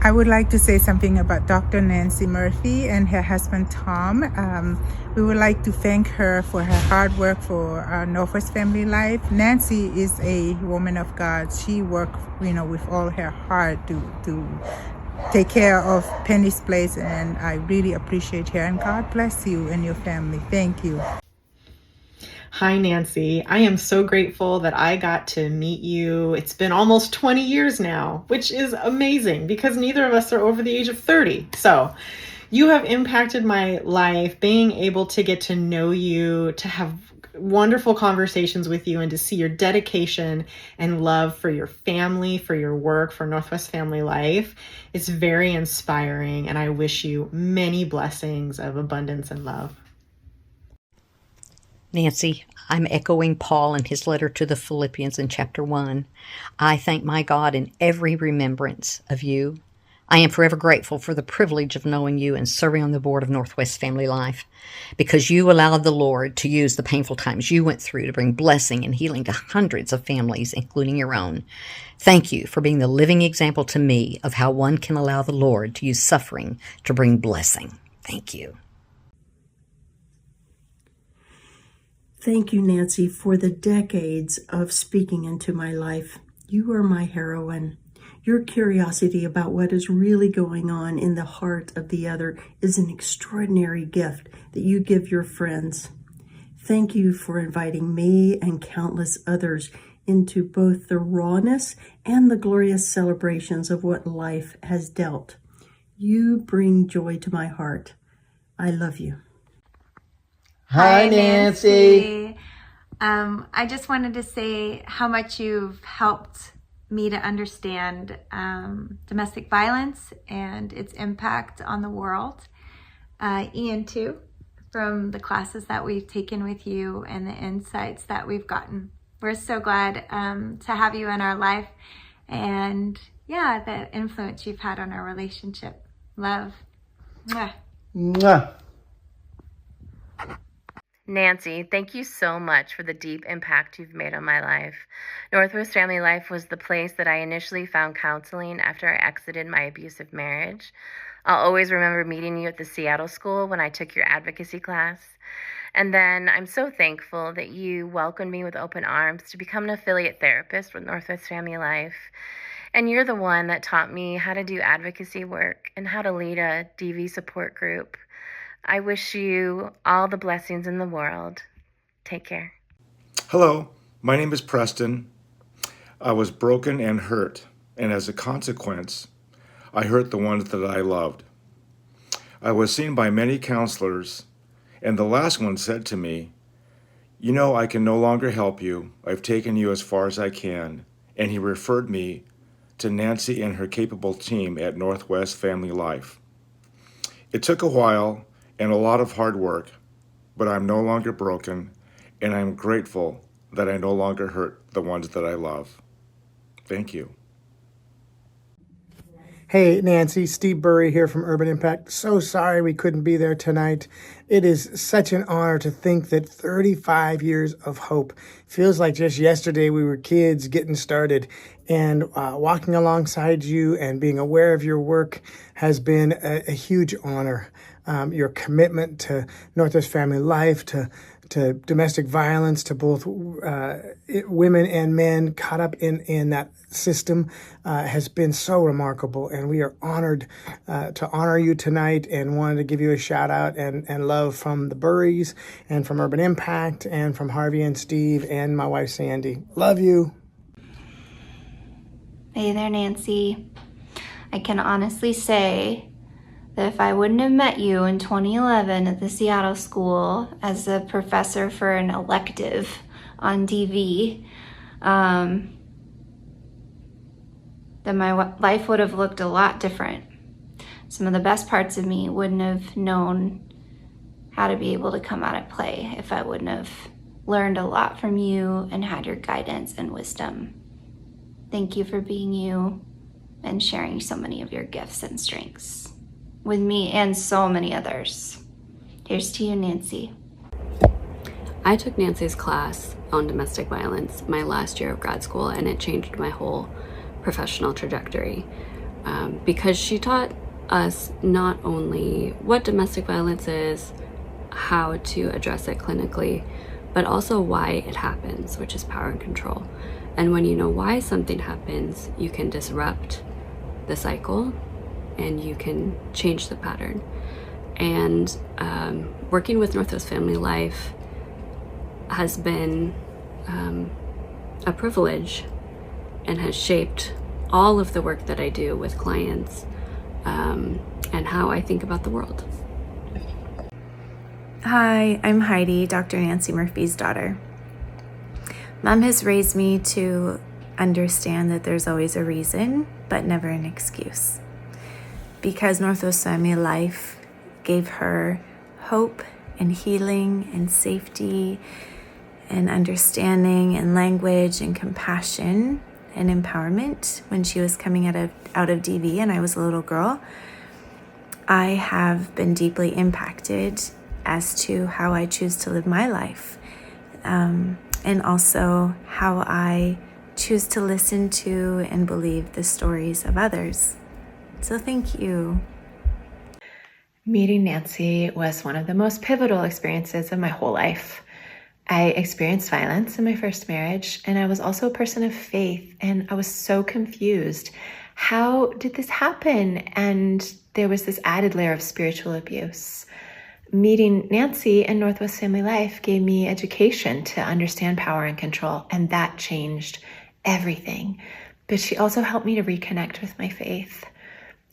I would like to say something about Dr. Nancy Murphy and her husband Tom. We would like to thank her for her hard work for Northwest Family Life. Nancy is a woman of God. She worked, with all her heart to take care of Penny's place, and I really appreciate her. And God bless you and your family. Thank you. Hi, Nancy. I am so grateful that I got to meet you. It's been almost 20 years now, which is amazing because neither of us are over the age of 30. So you have impacted my life. Being able to get to know you, to have wonderful conversations with you, and to see your dedication and love for your family, for your work, for Northwest Family Life, it's very inspiring. And I wish you many blessings of abundance and love. Nancy, I'm echoing Paul in his letter to the Philippians in chapter 1. I thank my God in every remembrance of you. I am forever grateful for the privilege of knowing you and serving on the board of Northwest Family Life, because you allowed the Lord to use the painful times you went through to bring blessing and healing to hundreds of families, including your own. Thank you for being the living example to me of how one can allow the Lord to use suffering to bring blessing. Thank you. Thank you, Nancy, for the decades of speaking into my life. You are my heroine. Your curiosity about what is really going on in the heart of the other is an extraordinary gift that you give your friends. Thank you for inviting me and countless others into both the rawness and the glorious celebrations of what life has dealt. You bring joy to my heart. I love you. Hi, Nancy. I just wanted to say how much you've helped me to understand domestic violence and its impact on the world. Ian, too, from the classes that we've taken with you and the insights that we've gotten. We're so glad to have you in our life, and the influence you've had on our relationship. Love. Mwah. Mwah. Nancy, thank you so much for the deep impact you've made on my life. Northwest Family Life was the place that I initially found counseling after I exited my abusive marriage. I'll always remember meeting you at the Seattle school when I took your advocacy class. And then I'm so thankful that you welcomed me with open arms to become an affiliate therapist with Northwest Family Life. And you're the one that taught me how to do advocacy work and how to lead a DV support group. I wish you all the blessings in the world. Take care. Hello, my name is Preston. I was broken and hurt, and as a consequence, I hurt the ones that I loved. I was seen by many counselors, and the last one said to me, I can no longer help you. I've taken you as far as I can. And he referred me to Nancy and her capable team at Northwest Family Life. It took a while and a lot of hard work, but I'm no longer broken, and I'm grateful that I no longer hurt the ones that I love. Thank you. Hey, Nancy, Steve Burry here from Urban Impact. So sorry we couldn't be there tonight. It is such an honor to think that 35 years of hope feels like just yesterday we were kids getting started. And walking alongside you and being aware of your work has been a huge honor. Your commitment to Northwest Family Life, to domestic violence, to both women and men caught up in that system has been so remarkable. And we are honored to honor you tonight, and wanted to give you a shout out and love from the Burries and from Urban Impact and from Harvey and Steve and my wife Sandy. Love you. Hey there, Nancy. I can honestly say that if I wouldn't have met you in 2011 at the Seattle School as a professor for an elective on DV, then my life would have looked a lot different. Some of the best parts of me wouldn't have known how to be able to come out at play if I wouldn't have learned a lot from you and had your guidance and wisdom. Thank you for being you and sharing so many of your gifts and strengths with me and so many others. Here's to you, Nancy. I took Nancy's class on domestic violence my last year of grad school, and it changed my whole professional trajectory. because she taught us not only what domestic violence is, how to address it clinically, but also why it happens, which is power and control. And when you know why something happens, you can disrupt the cycle and you can change the pattern. And working with Northwest Family Life has been a privilege and has shaped all of the work that I do with clients and how I think about the world. Hi, I'm Heidi, Dr. Nancy Murphy's daughter. Mom has raised me to understand that there's always a reason, but never an excuse. Because Northwest Family Life gave her hope and healing and safety and understanding and language and compassion and empowerment when she was coming out of DV and I was a little girl, I have been deeply impacted as to how I choose to live my life, and also how I choose to listen to and believe the stories of others. So thank you. Meeting Nancy was one of the most pivotal experiences of my whole life. I experienced violence in my first marriage, and I was also a person of faith, and I was so confused. How did this happen? And there was this added layer of spiritual abuse. Meeting Nancy and Northwest Family Life gave me education to understand power and control, and that changed everything. But she also helped me to reconnect with my faith.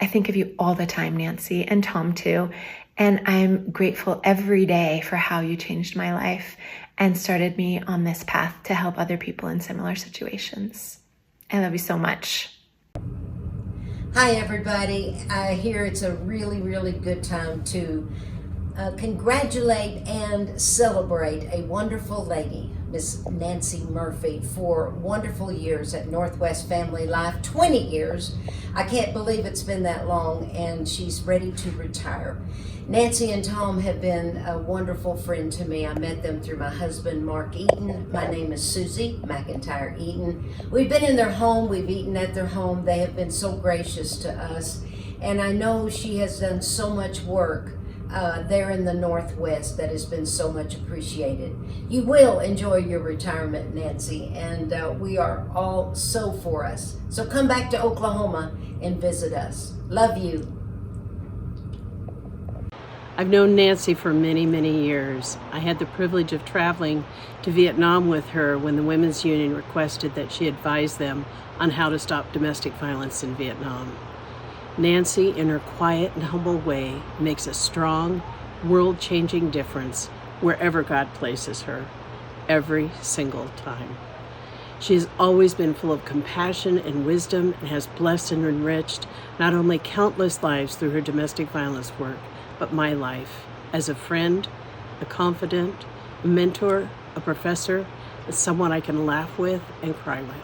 I think of you all the time, Nancy, and Tom too, and I'm grateful every day for how you changed my life and started me on this path to help other people in similar situations. I love you so much. Hi, everybody. I hear it's a really, really good time to congratulate and celebrate a wonderful lady, Miss Nancy Murphy, for wonderful years at Northwest Family Life, 20 years. I can't believe it's been that long, and she's ready to retire. Nancy and Tom have been a wonderful friend to me. I met them through my husband, Mark Eaton. My name is Susie McIntyre Eaton. We've been in their home. We've eaten at their home. They have been so gracious to us. And I know she has done so much work there in the Northwest that has been so much appreciated. You will enjoy your retirement, Nancy, and we are all so for us. So come back to Oklahoma and visit us. Love you. I've known Nancy for many, many years. I had the privilege of traveling to Vietnam with her when the Women's Union requested that she advise them on how to stop domestic violence in Vietnam. Nancy, in her quiet and humble way, makes a strong, world-changing difference wherever God places her, every single time. She has always been full of compassion and wisdom and has blessed and enriched not only countless lives through her domestic violence work, but my life as a friend, a confidant, a mentor, a professor, and someone I can laugh with and cry with.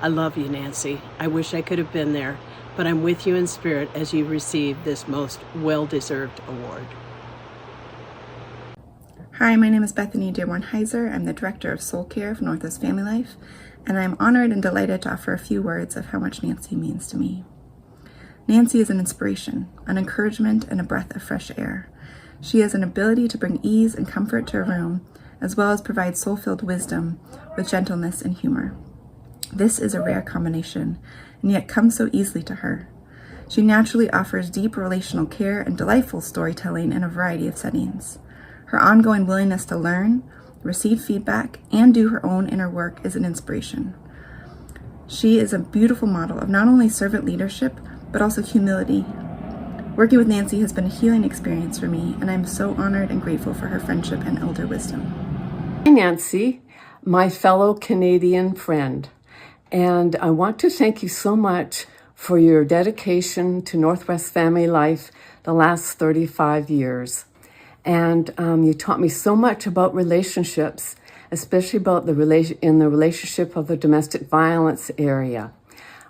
I love you, Nancy. I wish I could have been there, but I'm with you in spirit as you receive this most well-deserved award. Hi, my name is Bethany Dearborn Heiser. I'm the Director of Soul Care for Northwest Family Life, and I'm honored and delighted to offer a few words of how much Nancy means to me. Nancy is an inspiration, an encouragement, and a breath of fresh air. She has an ability to bring ease and comfort to a room, as well as provide soul-filled wisdom with gentleness and humor. This is a rare combination, and yet comes so easily to her. She naturally offers deep relational care and delightful storytelling in a variety of settings. Her ongoing willingness to learn, receive feedback, and do her own inner work is an inspiration. She is a beautiful model of not only servant leadership, but also humility. Working with Nancy has been a healing experience for me, and I'm so honored and grateful for her friendship and elder wisdom. Hi, Nancy, my fellow Canadian friend, and I want to thank you so much for your dedication to Northwest Family Life the last 35 years. And you taught me so much about relationships, especially about the relationship of the domestic violence area.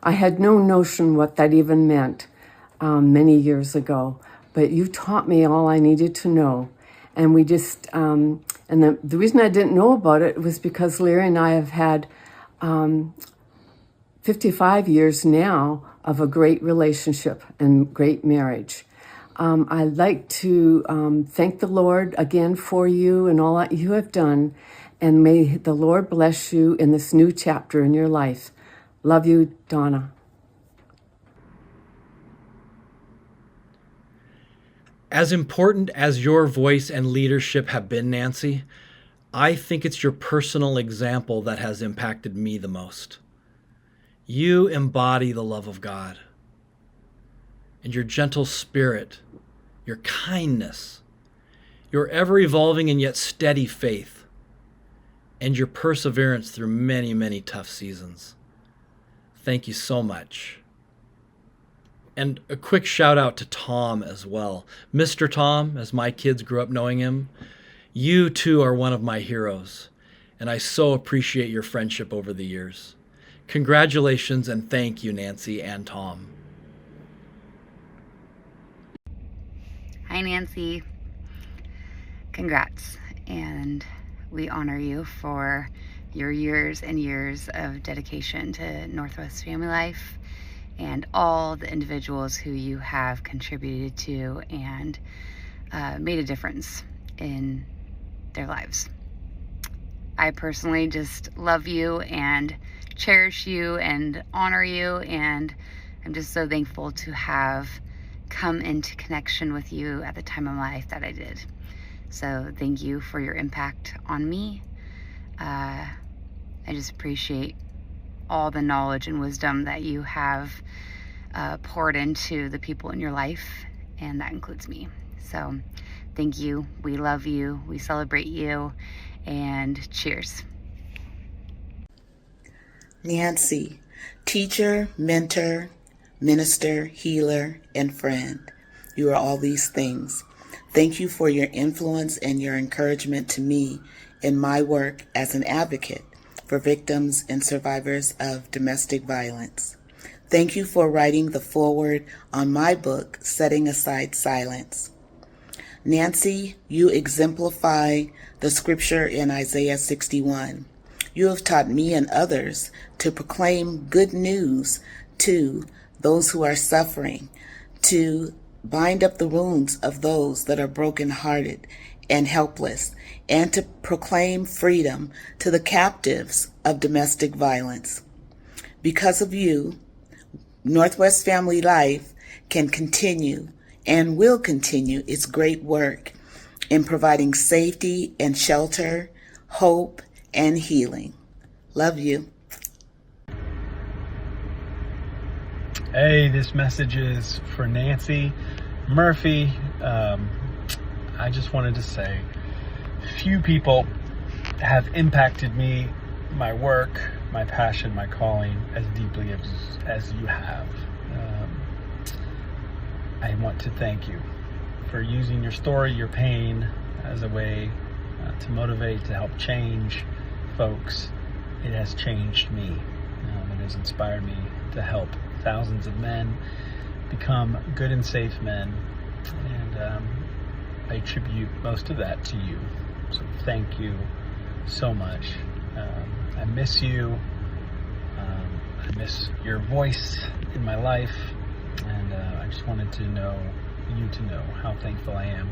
I had no notion what that even meant many years ago, but you taught me all I needed to know. And we just, and the reason I didn't know about it was because Larry and I have had 55 years now of a great relationship and great marriage. I'd like to thank the Lord again for you and all that you have done, and may the Lord bless you in this new chapter in your life. Love you, Donna. As important as your voice and leadership have been, Nancy, I think it's your personal example that has impacted me the most. You embody the love of God, and your gentle spirit, your kindness, your ever-evolving and yet steady faith, and your perseverance through many, many tough seasons. Thank you so much. And a quick shout out to Tom as well. Mr. Tom, as my kids grew up knowing him, you too are one of my heroes, and I so appreciate your friendship over the years. Congratulations and thank you, Nancy and Tom. Hi, Nancy. Congrats, and we honor you for your years and years of dedication to Northwest Family Life and all the individuals who you have contributed to and made a difference in their lives. I personally just love you and cherish you and honor you, and I'm just so thankful to have come into connection with you at the time of my life that I did. So thank you for your impact on me. I just appreciate all the knowledge and wisdom that you have poured into the people in your life, and that includes me. So thank you. We love you. We celebrate you, and cheers. Nancy, teacher, mentor, minister, healer, and friend. You are all these things. Thank you for your influence and your encouragement to me in my work as an advocate for victims and survivors of domestic violence. Thank you for writing the foreword on my book, Setting Aside Silence. Nancy, you exemplify the scripture in Isaiah 61. You have taught me and others to proclaim good news to those who are suffering, to bind up the wounds of those that are brokenhearted and helpless, and to proclaim freedom to the captives of domestic violence. Because of you, Northwest Family Life can continue and will continue its great work in providing safety and shelter, hope, and healing. Love you. Hey, this message is for Nancy Murphy. I just wanted to say, few people have impacted me, my work, my passion, my calling as deeply as you have. I want to thank you for using your story, your pain, as a way to motivate, to help change folks. It has changed me. It has inspired me to help thousands of men become good and safe men, and I attribute most of that to you. So thank you so much. I miss you. I miss your voice in my life, and I just wanted to know you to know how thankful I am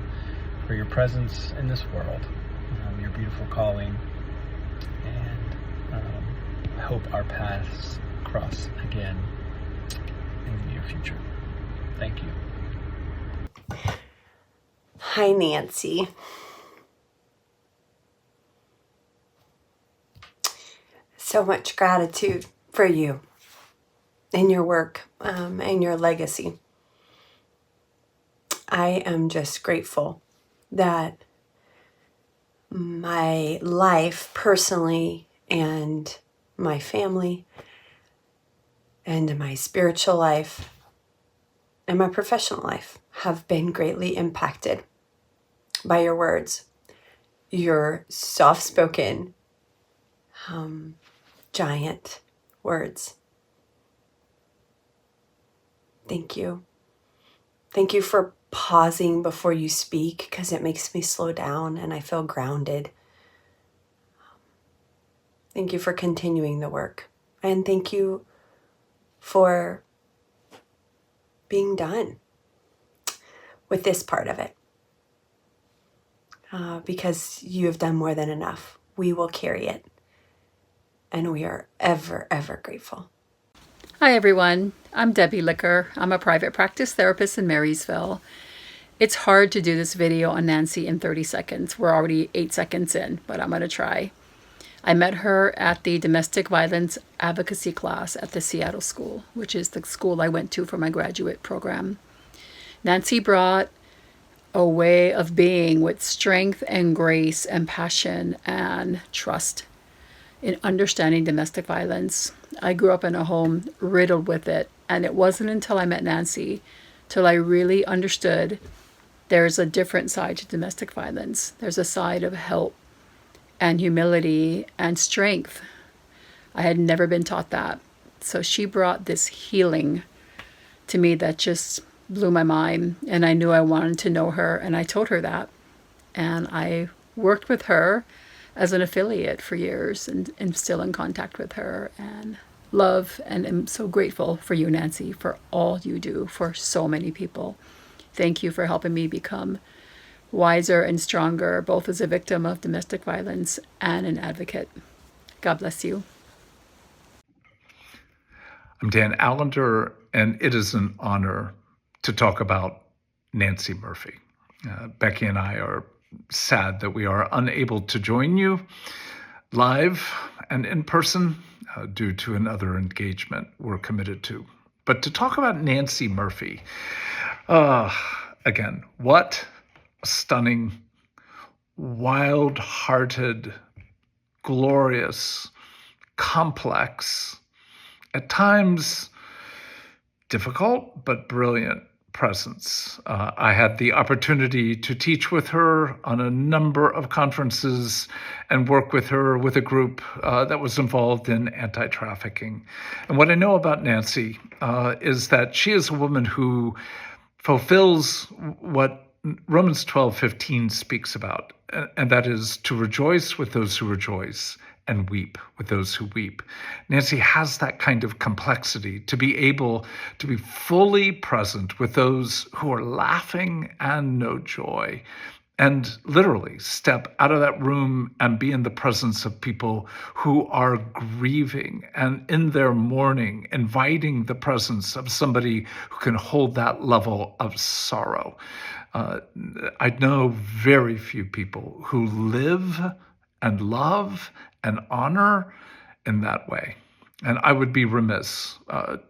for your presence in this world, your beautiful calling, and I hope our paths cross again in the near future. Thank you. Hi, Nancy. So much gratitude for you and your work and your legacy. I am just grateful that my life personally and my family and my spiritual life and my professional life have been greatly impacted by your words, your soft-spoken, giant words. Thank you. Thank you for pausing before you speak, because it makes me slow down and I feel grounded. Thank you for continuing the work. And thank you for being done with this part of it. Because you have done more than enough. We will carry it. And we are ever, ever grateful. Hi everyone, I'm Debbie Licker. I'm a private practice therapist in Marysville. It's hard to do this video on Nancy in 30 seconds. We're already 8 seconds in, but I'm going to try. I met her at the domestic violence advocacy class at the Seattle School, which is the school I went to for my graduate program. Nancy brought a way of being with strength and grace and passion and trust in understanding domestic violence. I grew up in a home riddled with it, and it wasn't until I met Nancy till I really understood there's a different side to domestic violence. There's a side of help and humility and strength. I had never been taught that. So she brought this healing to me that just blew my mind, and I knew I wanted to know her, and I told her that. And I worked with her as an affiliate for years, and am still in contact with her, and love and am so grateful for you, Nancy, for all you do for so many people. Thank you for helping me become wiser and stronger, both as a victim of domestic violence and an advocate. God bless you. I'm Dan Allender, and it is an honor to talk about Nancy Murphy. Becky and I are sad that we are unable to join you live and in person due to another engagement we're committed to. But to talk about Nancy Murphy, again, what a stunning, wild-hearted, glorious, complex, at times difficult but brilliant presence. I had the opportunity to teach with her on a number of conferences and work with her with a group that was involved in anti-trafficking. And what I know about Nancy is that she is a woman who fulfills what Romans 12:15 speaks about, and that is to rejoice with those who rejoice and weep with those who weep. Nancy has that kind of complexity to be able to be fully present with those who are laughing and no joy, and literally step out of that room and be in the presence of people who are grieving and in their mourning, inviting the presence of somebody who can hold that level of sorrow. I know very few people who live and love and honor in that way. And I would be remiss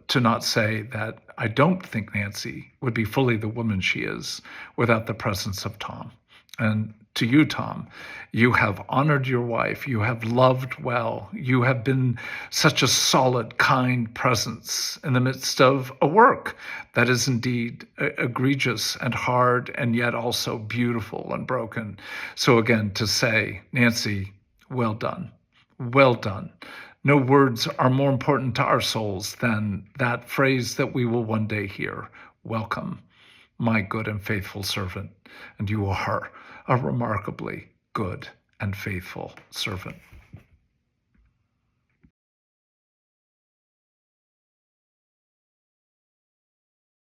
to not say that I don't think Nancy would be fully the woman she is without the presence of Tom. And to you, Tom, you have honored your wife. You have loved well. You have been such a solid, kind presence in the midst of a work that is indeed egregious and hard and yet also beautiful and broken. So again, to say, Nancy, well done. Well done. No words are more important to our souls than that phrase that we will one day hear. Welcome, my good and faithful servant. And you are a remarkably good and faithful servant.